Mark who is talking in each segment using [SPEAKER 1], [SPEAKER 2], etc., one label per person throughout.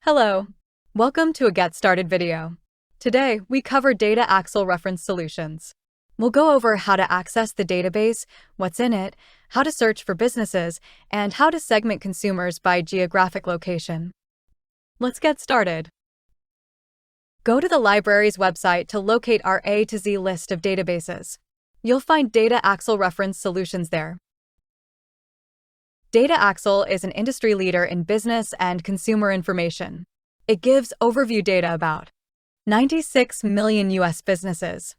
[SPEAKER 1] Hello. Welcome to a Get Started video. Today, we cover Data Axle Reference Solutions. We'll go over how to access the database, what's in it, how to search for businesses, and how to segment consumers by geographic location. Let's get started. Go to the library's website to locate our A to Z list of databases. You'll find Data Axle Reference Solutions there. Data Axle is an industry leader in business and consumer information. It gives overview data about 96 million U.S. businesses,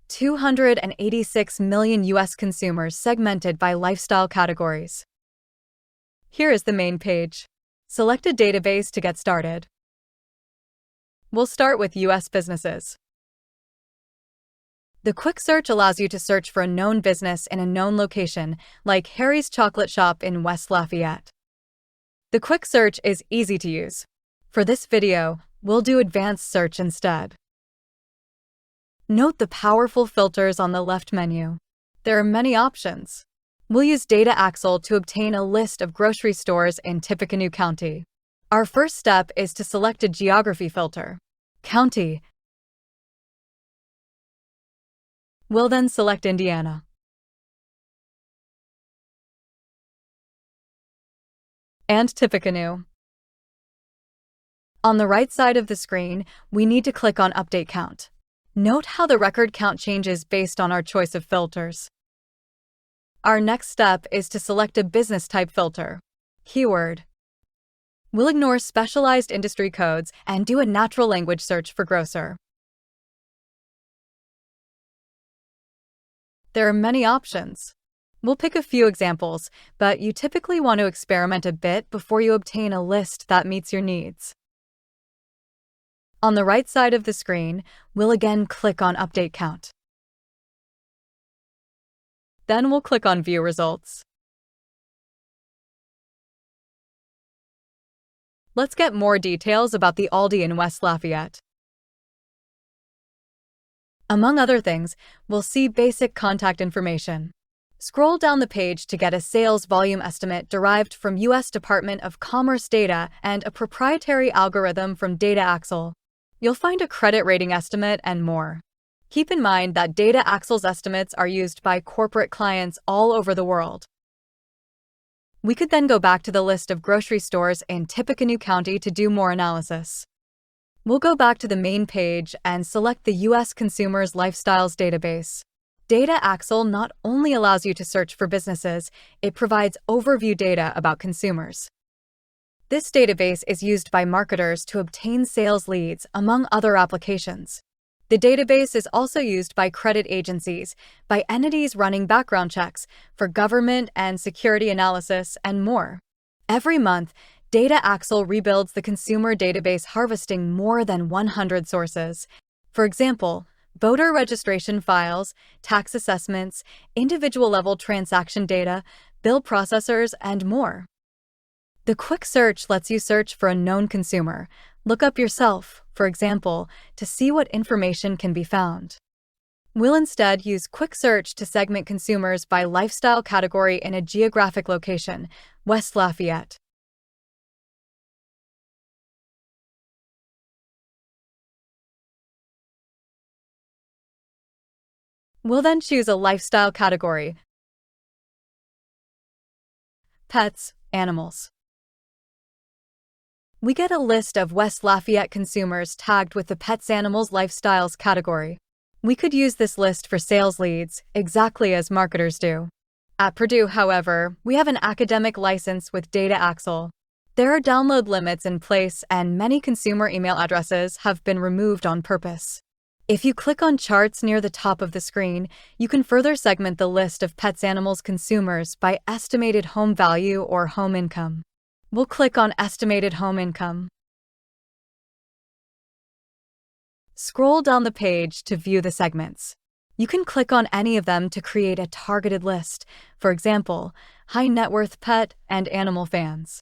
[SPEAKER 1] 286 million U.S. consumers segmented by lifestyle categories. Here is the main page. Select a database to get started. We'll start with U.S. businesses. The quick search allows you to search for a known business in a known location, like Harry's Chocolate Shop in West Lafayette. The quick search is easy to use. For this video, we'll do advanced search instead. Note the powerful filters on the left menu. There are many options. We'll use Data Axle to obtain a list of grocery stores in Tippecanoe County. Our first step is to select a geography filter, County. We'll then select Indiana. And Tippecanoe. On the right side of the screen, we need to click on Update Count. Note how the record count changes based on our choice of filters. Our next step is to select a business type filter, Keyword. We'll ignore specialized industry codes and do a natural language search for grocer. There are many options. We'll pick a few examples, but you typically want to experiment a bit before you obtain a list that meets your needs. On the right side of the screen, we'll again click on Update Count. Then we'll click on View Results. Let's get more details about the Aldi in West Lafayette. Among other things, we'll see basic contact information. Scroll down the page to get a sales volume estimate derived from U.S. Department of Commerce data and a proprietary algorithm from Data Axle. You'll find a credit rating estimate and more. Keep in mind that Data Axle's estimates are used by corporate clients all over the world. We could then go back to the list of grocery stores in Tippecanoe County to do more analysis. We'll go back to the main page and select the U.S. Consumers Lifestyles database. Data Axle not only allows you to search for businesses, it provides overview data about consumers. This database is used by marketers to obtain sales leads, among other applications. The database is also used by credit agencies, by entities running background checks, for government and security analysis, and more. Every month, Data Axle rebuilds the consumer database, harvesting more than 100 sources. For example, voter registration files, tax assessments, individual-level transaction data, bill processors, and more. The quick search lets you search for a known consumer. Look up yourself, for example, to see what information can be found. We'll instead use quick search to segment consumers by lifestyle category in a geographic location, West Lafayette. We'll then choose a lifestyle category, pets, animals. We get a list of West Lafayette consumers tagged with the Pets Animals Lifestyles category. We could use this list for sales leads, exactly as marketers do. At Purdue, however, we have an academic license with Data Axle. There are download limits in place, and many consumer email addresses have been removed on purpose. If you click on Charts near the top of the screen, you can further segment the list of Pets Animals consumers by estimated home value or home income. We'll click on Estimated Home Income. Scroll down the page to view the segments. You can click on any of them to create a targeted list, for example, high net worth pet and animal fans.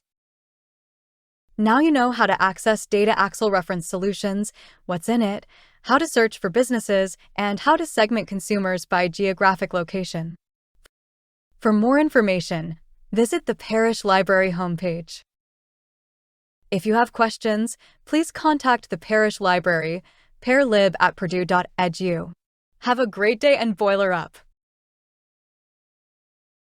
[SPEAKER 1] Now you know how to access Data Axle Reference Solutions, what's in it, how to search for businesses, and how to segment consumers by geographic location. For more information, visit the Parish Library homepage. If you have questions, please contact the parish library, parlib@purdue.edu. Have a great day and boiler up!